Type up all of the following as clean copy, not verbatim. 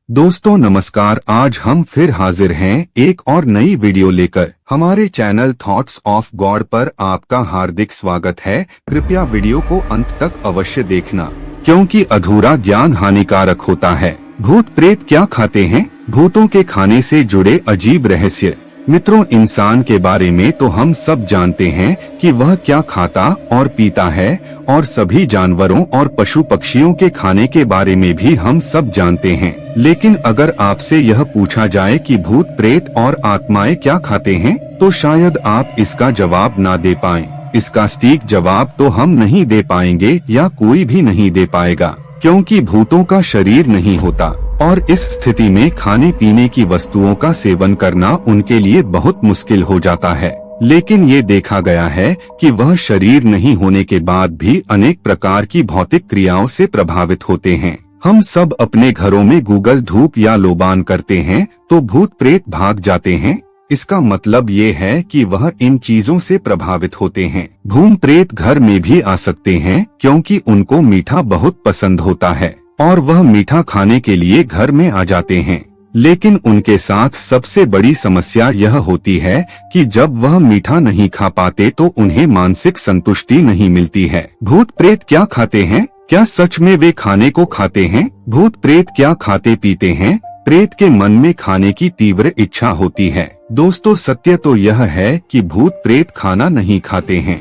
दोस्तों नमस्कार। आज हम फिर हाजिर हैं एक और नई वीडियो लेकर। हमारे चैनल थॉट्स ऑफ गॉड पर आपका हार्दिक स्वागत है। कृपया वीडियो को अंत तक अवश्य देखना, क्योंकि अधूरा ज्ञान हानिकारक होता है। भूत प्रेत क्या खाते हैं? भूतों के खाने से जुड़े अजीब रहस्य। मित्रों, इंसान के बारे में तो हम सब जानते हैं कि वह क्या खाता और पीता है, और सभी जानवरों और पशु पक्षियों के खाने के बारे में भी हम सब जानते हैं। लेकिन अगर आपसे यह पूछा जाए कि भूत प्रेत और आत्माएं क्या खाते हैं, तो शायद आप इसका जवाब ना दे पाएं। इसका सटीक जवाब तो हम नहीं दे पाएंगे या कोई भी नहीं दे पाएगा, क्योंकि भूतों का शरीर नहीं होता, और इस स्थिति में खाने पीने की वस्तुओं का सेवन करना उनके लिए बहुत मुश्किल हो जाता है। लेकिन ये देखा गया है कि वह शरीर नहीं होने के बाद भी अनेक प्रकार की भौतिक क्रियाओं से प्रभावित होते हैं। हम सब अपने घरों में गूगल धूप या लोबान करते हैं तो भूत प्रेत भाग जाते हैं। इसका मतलब ये है कि वह इन चीजों से प्रभावित होते हैं। भूत प्रेत घर में भी आ सकते हैं, क्योंकि उनको मीठा बहुत पसंद होता है और वह मीठा खाने के लिए घर में आ जाते हैं। लेकिन उनके साथ सबसे बड़ी समस्या यह होती है कि जब वह मीठा नहीं खा पाते तो उन्हें मानसिक संतुष्टि नहीं मिलती है। भूत प्रेत क्या खाते हैं? क्या सच में वे खाने को खाते हैं? भूत प्रेत क्या खाते पीते हैं? प्रेत के मन में खाने की तीव्र इच्छा होती है। दोस्तों, सत्य तो यह है कि भूत प्रेत खाना नहीं खाते हैं,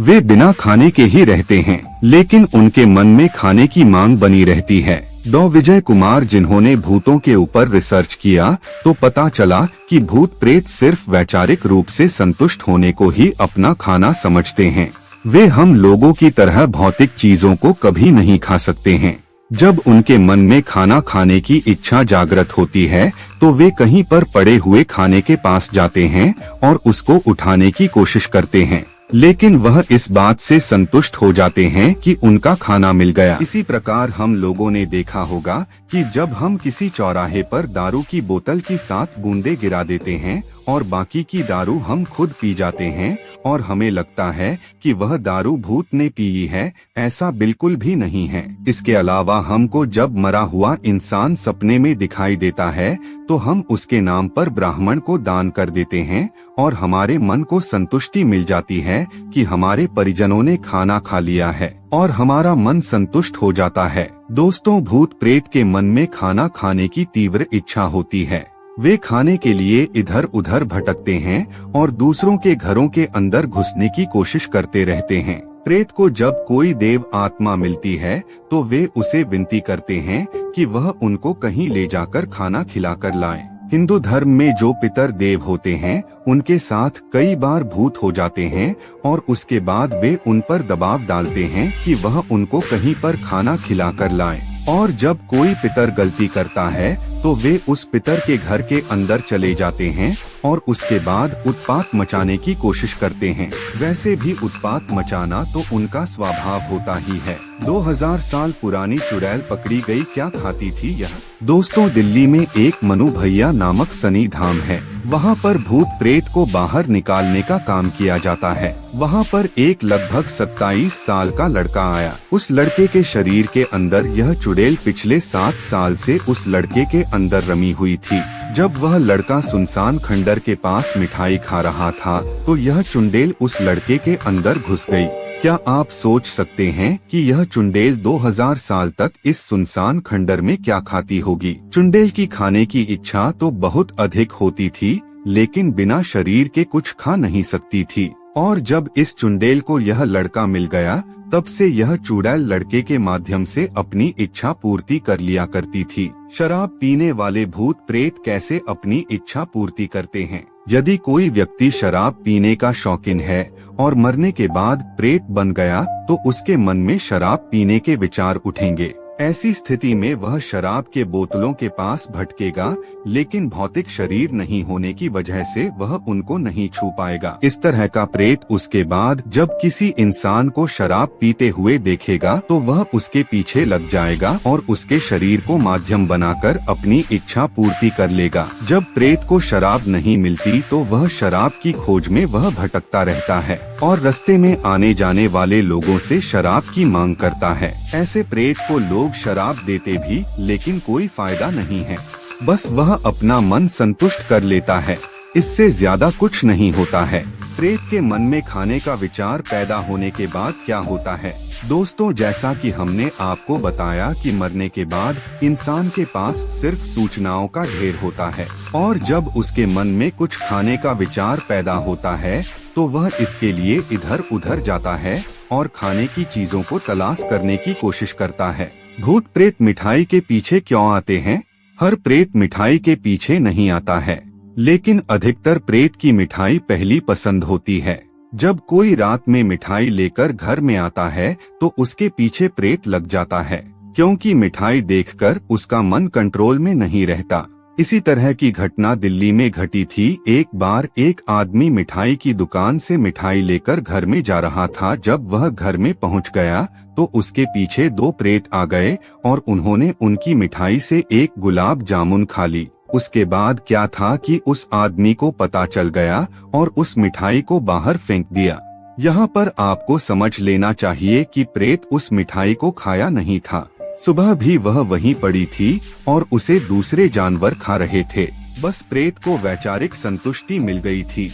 वे बिना खाने के ही रहते हैं, लेकिन उनके मन में खाने की मांग बनी रहती है। डॉ. विजय कुमार, जिन्होंने भूतों के ऊपर रिसर्च किया, तो पता चला कि भूत प्रेत सिर्फ वैचारिक रूप से संतुष्ट होने को ही अपना खाना समझते हैं। वे हम लोगों की तरह भौतिक चीजों को कभी नहीं खा सकते हैं। जब उनके मन में खाना खाने की इच्छा जागृत होती है, तो वे कहीं पर पड़े हुए खाने के पास जाते हैं और उसको उठाने की कोशिश करते हैं, लेकिन वह इस बात से संतुष्ट हो जाते हैं कि उनका खाना मिल गया। इसी प्रकार हम लोगों ने देखा होगा कि जब हम किसी चौराहे पर दारू की बोतल की 7 बूंदे गिरा देते हैं और बाकी की दारू हम खुद पी जाते हैं, और हमें लगता है कि वह दारू भूत ने पी है। ऐसा बिल्कुल भी नहीं है। इसके अलावा हमको जब मरा हुआ इंसान सपने में दिखाई देता है, तो हम उसके नाम पर ब्राह्मण को दान कर देते हैं, और हमारे मन को संतुष्टि मिल जाती है कि हमारे परिजनों ने खाना खा लिया है, और हमारा मन संतुष्ट हो जाता है। दोस्तों, भूत प्रेत के मन में खाना खाने की तीव्र इच्छा होती है। वे खाने के लिए इधर उधर भटकते हैं और दूसरों के घरों के अंदर घुसने की कोशिश करते रहते हैं। प्रेत को जब कोई देव आत्मा मिलती है, तो वे उसे विनती करते हैं कि वह उनको कहीं ले जाकर खाना खिलाकर लाएं। हिंदू धर्म में जो पितर देव होते हैं, उनके साथ कई बार भूत हो जाते हैं, और उसके बाद वे उन पर दबाव डालते हैं कि वह उनको कहीं पर खाना खिलाकर लाएं। और जब कोई पितर गलती करता है, तो वे उस पितर के घर के अंदर चले जाते हैं और उसके बाद उत्पात मचाने की कोशिश करते हैं। वैसे भी उत्पात मचाना तो उनका स्वभाव होता ही है। 2000 साल पुरानी चुड़ैल पकड़ी गई, क्या खाती थी यह? दोस्तों, दिल्ली में एक मनु भैया नामक सनी धाम है। वहाँ पर भूत प्रेत को बाहर निकालने का काम किया जाता है। वहाँ पर एक लगभग 27 साल का लड़का आया। उस लड़के के शरीर के अंदर यह चुड़ैल पिछले 7 साल से उस लड़के के अंदर रमी हुई थी। जब वह लड़का सुनसान खंडर के पास मिठाई खा रहा था, तो यह चुड़ैल उस लड़के के अंदर घुस गई। क्या आप सोच सकते हैं कि यह चुड़ैल 2000 साल तक इस सुनसान खंडर में क्या खाती होगी? चुड़ैल की खाने की इच्छा तो बहुत अधिक होती थी, लेकिन बिना शरीर के कुछ खा नहीं सकती थी। और जब इस चुड़ैल को यह लड़का मिल गया, तब से यह चुड़ैल लड़के के माध्यम से अपनी इच्छा पूर्ति कर लिया करती थी। शराब पीने वाले भूत प्रेत कैसे अपनी इच्छा पूर्ति करते हैं? यदि कोई व्यक्ति शराब पीने का शौकीन है और मरने के बाद प्रेत बन गया, तो उसके मन में शराब पीने के विचार उठेंगे। ऐसी स्थिति में वह शराब के बोतलों के पास भटकेगा, लेकिन भौतिक शरीर नहीं होने की वजह से वह उनको नहीं छू पाएगा। इस तरह का प्रेत उसके बाद जब किसी इंसान को शराब पीते हुए देखेगा, तो वह उसके पीछे लग जाएगा और उसके शरीर को माध्यम बनाकर अपनी इच्छा पूर्ति कर लेगा। जब प्रेत को शराब नहीं मिलती, तो वह शराब की खोज में वह भटकता रहता है। और रास्ते में आने जाने वाले लोगों से शराब की मांग करता है। ऐसे प्रेत को लोग शराब देते भी लेकिन कोई फायदा नहीं है, बस वह अपना मन संतुष्ट कर लेता है, इससे ज्यादा कुछ नहीं होता है। प्रेत के मन में खाने का विचार पैदा होने के बाद क्या होता है? दोस्तों, जैसा कि हमने आपको बताया कि मरने के बाद इंसान के पास सिर्फ सूचनाओं का ढेर होता है और जब उसके मन में कुछ खाने का विचार पैदा होता है तो वह इसके लिए इधर उधर जाता है और खाने की चीजों को तलाश करने की कोशिश करता है। भूत प्रेत मिठाई के पीछे क्यों आते हैं? हर प्रेत मिठाई के पीछे नहीं आता है, लेकिन अधिकतर प्रेत की मिठाई पहली पसंद होती है। जब कोई रात में मिठाई लेकर घर में आता है तो उसके पीछे प्रेत लग जाता है, क्योंकि मिठाई देखकर उसका मन कंट्रोल में नहीं रहता। इसी तरह की घटना दिल्ली में घटी थी। एक बार एक आदमी मिठाई की दुकान से मिठाई लेकर घर में जा रहा था। जब वह घर में पहुंच गया तो उसके पीछे 2 प्रेत आ गए और उन्होंने उनकी मिठाई से एक गुलाब जामुन खा ली। उसके बाद क्या था कि उस आदमी को पता चल गया और उस मिठाई को बाहर फेंक दिया। यहाँ पर आपको समझ लेना चाहिए कि प्रेत उस मिठाई को खाया नहीं था। सुबह भी वह वहीं पड़ी थी और उसे दूसरे जानवर खा रहे थे। बस प्रेत को वैचारिक संतुष्टि मिल गई थी।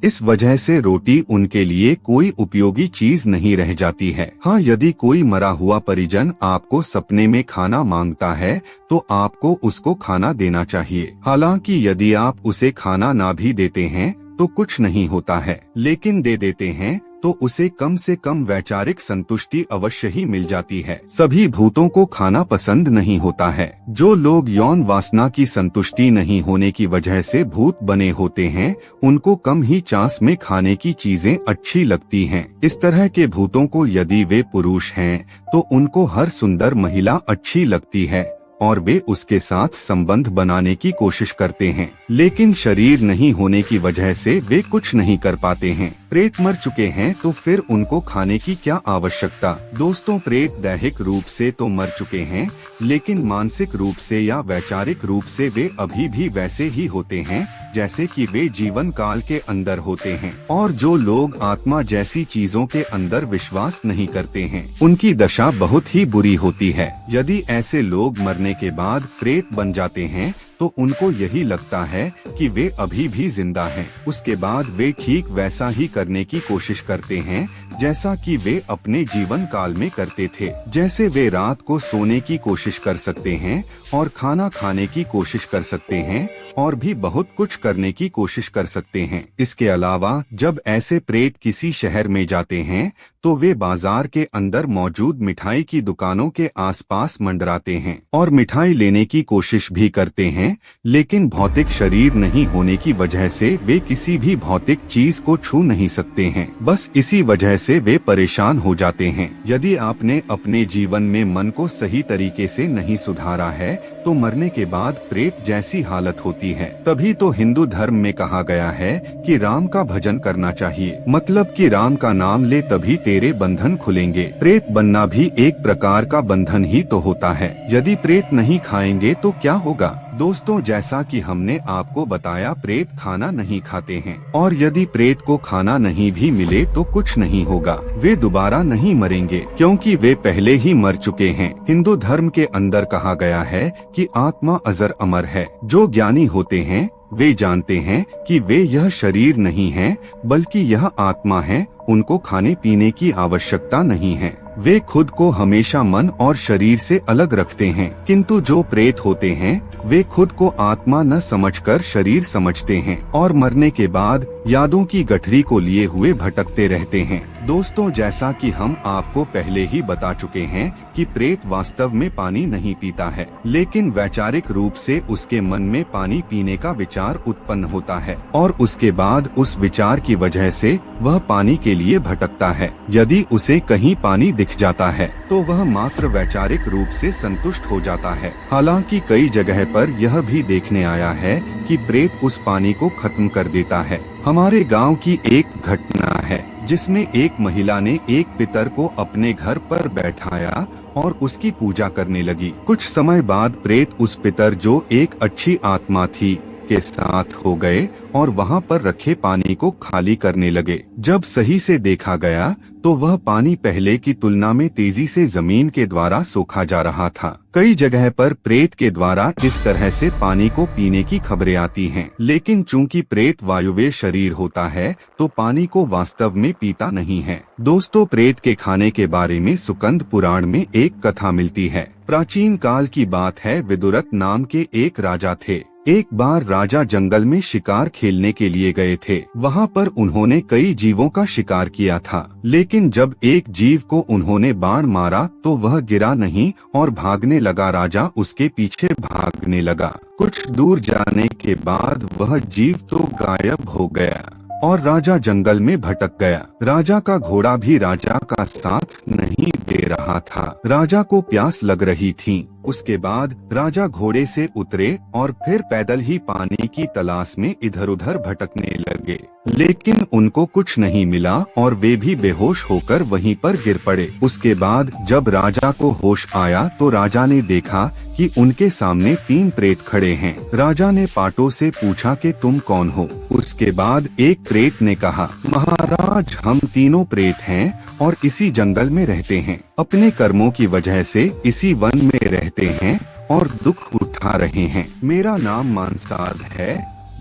इस वजह से रोटी उनके लिए कोई उपयोगी चीज नहीं रह जाती है। हाँ, यदि कोई मरा हुआ परिजन आपको सपने में खाना मांगता है तो आपको उसको खाना देना चाहिए। हालांकि यदि आप उसे खाना ना भी देते हैं तो कुछ नहीं होता है, लेकिन दे देते हैं तो उसे कम से कम वैचारिक संतुष्टि अवश्य ही मिल जाती है। सभी भूतों को खाना पसंद नहीं होता है। जो लोग यौन वासना की संतुष्टि नहीं होने की वजह से भूत बने होते हैं, उनको कम ही चांस में खाने की चीजें अच्छी लगती हैं। इस तरह के भूतों को यदि वे पुरुष हैं तो उनको हर सुंदर महिला अच्छी लगती है और वे उसके साथ संबंध बनाने की कोशिश करते हैं, लेकिन शरीर नहीं होने की वजह से वे कुछ नहीं कर पाते हैं। प्रेत मर चुके हैं तो फिर उनको खाने की क्या आवश्यकता? दोस्तों, प्रेत दैहिक रूप से तो मर चुके हैं, लेकिन मानसिक रूप से या वैचारिक रूप से वे अभी भी वैसे ही होते हैं जैसे कि वे जीवन काल के अंदर होते हैं। और जो लोग आत्मा जैसी चीजों के अंदर विश्वास नहीं करते हैं, उनकी दशा बहुत ही बुरी होती है। यदि ऐसे लोग मरने के बाद प्रेत बन जाते हैं तो उनको यही लगता है कि वे अभी भी जिंदा हैं। उसके बाद वे ठीक वैसा ही करने की कोशिश करते हैं जैसा कि वे अपने जीवन काल में करते थे। जैसे वे रात को सोने की कोशिश कर सकते हैं और खाना खाने की कोशिश कर सकते हैं और भी बहुत कुछ करने की कोशिश कर सकते हैं। इसके अलावा जब ऐसे प्रेत किसी शहर में जाते हैं तो वे बाजार के अंदर मौजूद मिठाई की दुकानों के आसपास मंडराते हैं और मिठाई लेने की कोशिश भी करते हैं, लेकिन भौतिक शरीर नहीं होने की वजह से वे किसी भी भौतिक चीज को छू नहीं सकते हैं। बस इसी वजह से वे परेशान हो जाते हैं। यदि आपने अपने जीवन में मन को सही तरीके से नहीं सुधारा है तो मरने के बाद प्रेत जैसी हालत होती है। तभी तो हिंदू धर्म में कहा गया है कि राम का भजन करना चाहिए, मतलब कि राम का नाम ले तभी तेरे बंधन खुलेंगे। प्रेत बनना भी एक प्रकार का बंधन ही तो होता है। यदि प्रेत नहीं खाएंगे तो क्या होगा? दोस्तों, जैसा कि हमने आपको बताया, प्रेत खाना नहीं खाते हैं और यदि प्रेत को खाना नहीं भी मिले तो कुछ नहीं होगा। वे दोबारा नहीं मरेंगे क्योंकि वे पहले ही मर चुके हैं। हिंदू धर्म के अंदर कहा गया है कि आत्मा अजर अमर है। जो ज्ञानी होते हैं वे जानते हैं कि वे यह शरीर नहीं हैं, बल्कि यह आत्मा है। उनको खाने पीने की आवश्यकता नहीं है। वे खुद को हमेशा मन और शरीर से अलग रखते हैं। किंतु जो प्रेत होते हैं वे खुद को आत्मा न समझकर शरीर समझते हैं और मरने के बाद यादों की गठरी को लिए हुए भटकते रहते हैं। दोस्तों, जैसा कि हम आपको पहले ही बता चुके हैं कि प्रेत वास्तव में पानी नहीं पीता है, लेकिन वैचारिक रूप से उसके मन में पानी पीने का विचार उत्पन्न होता है और उसके बाद उस विचार की वजह से वह पानी के लिए भटकता है। यदि उसे कहीं पानी दिख जाता है तो वह मात्र वैचारिक रूप से संतुष्ट हो जाता है। हालांकि कई जगह पर यह भी देखने आया है कि प्रेत उस पानी को खत्म कर देता है। हमारे गांव की एक घटना है जिसमें एक महिला ने एक पितर को अपने घर पर बैठाया और उसकी पूजा करने लगी। कुछ समय बाद प्रेत उस पितर, जो एक अच्छी आत्मा थी, के साथ हो गए और वहां पर रखे पानी को खाली करने लगे। जब सही से देखा गया तो वह पानी पहले की तुलना में तेजी से जमीन के द्वारा सोखा जा रहा था। कई जगह पर प्रेत के द्वारा इस तरह से पानी को पीने की खबरें आती हैं, लेकिन चूंकि प्रेत वायुव्य शरीर होता है तो पानी को वास्तव में पीता नहीं है। दोस्तों, प्रेत के खाने के बारे में सुकंद पुराण में एक कथा मिलती है। प्राचीन काल की बात है। विदुरथ नाम के एक राजा थे। एक बार राजा जंगल में शिकार खेलने के लिए गए थे। वहाँ पर उन्होंने कई जीवों का शिकार किया था, लेकिन जब एक जीव को उन्होंने बाण मारा तो वह गिरा नहीं और भागने लगा। राजा उसके पीछे भागने लगा। कुछ दूर जाने के बाद वह जीव तो गायब हो गया और राजा जंगल में भटक गया। राजा का घोड़ा भी राजा का साथ नहीं दे रहा था। राजा को प्यास लग रही थी। उसके बाद राजा घोड़े से उतरे और फिर पैदल ही पानी की तलाश में इधर उधर भटकने लगे, लेकिन उनको कुछ नहीं मिला और वे भी बेहोश होकर वहीं पर गिर पड़े। उसके बाद जब राजा को होश आया तो राजा ने देखा कि उनके सामने 3 प्रेत खड़े हैं। राजा ने पाटों से पूछा कि तुम कौन हो। उसके बाद एक प्रेत ने कहा, महाराज, हम तीनों प्रेत हैं और इसी जंगल में रहते हैं। अपने कर्मों की वजह से इसी वन में रहते हैं और दुख उठा रहे हैं। मेरा नाम मानसाद है,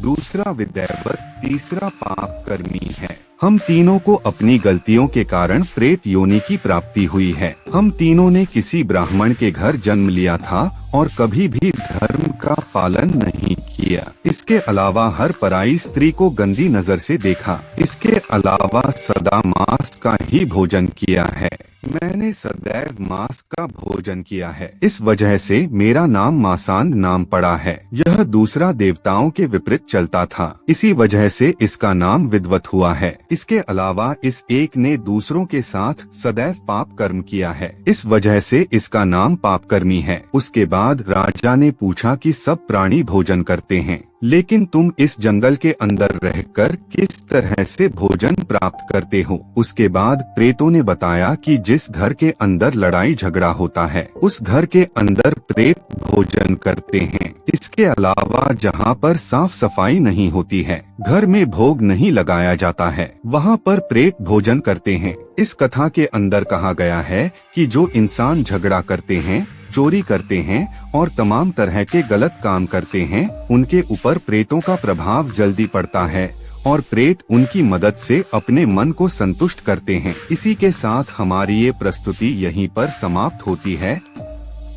दूसरा विदैवत, तीसरा पाप कर्मी है। हम तीनों को अपनी गलतियों के कारण प्रेत योनि की प्राप्ति हुई है। हम तीनों ने किसी ब्राह्मण के घर जन्म लिया था और कभी भी धर्म का पालन नहीं किया। इसके अलावा हर पराई स्त्री को गंदी नजर से देखा। इसके अलावा सदा मांस का ही भोजन किया है। मैंने सदैव मांस का भोजन किया है। इस वजह से मेरा नाम मासांद नाम पड़ा है। यह दूसरा देवताओं के विपरीत चलता था, इसी वजह से इसका नाम विद्वत हुआ है। इसके अलावा इस एक ने दूसरों के साथ सदैव पाप कर्म किया है, इस वजह से इसका नाम पापकर्मी है। उसके बाद राजा ने पूछा कि सब प्राणी भोजन करते हैं, लेकिन तुम इस जंगल के अंदर रहकर किस तरह से भोजन प्राप्त करते हो। उसके बाद प्रेतों ने बताया कि जिस घर के अंदर लड़ाई झगड़ा होता है उस घर के अंदर प्रेत भोजन करते हैं। इसके अलावा जहाँ पर साफ सफाई नहीं होती है, घर में भोग नहीं लगाया जाता है, वहाँ पर प्रेत भोजन करते हैं। इस कथा के अंदर कहा गया है कि जो इंसान झगड़ा करते हैं, चोरी करते हैं और तमाम तरह के गलत काम करते हैं, उनके ऊपर प्रेतों का प्रभाव जल्दी पड़ता है और प्रेत उनकी मदद से अपने मन को संतुष्ट करते हैं। इसी के साथ हमारी ये प्रस्तुति यहीं पर समाप्त होती है।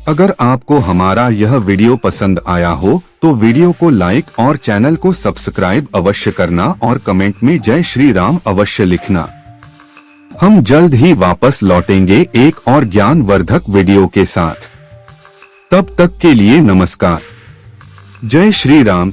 अगर आपको हमारा यह वीडियो पसंद आया हो तो वीडियो को लाइक और चैनल को सब्सक्राइब अवश्य करना और कमेंट में जय श्री राम अवश्य लिखना। हम जल्द ही वापस लौटेंगे एक और ज्ञानवर्धक वीडियो के साथ। तब तक के लिए नमस्कार। जय श्री राम।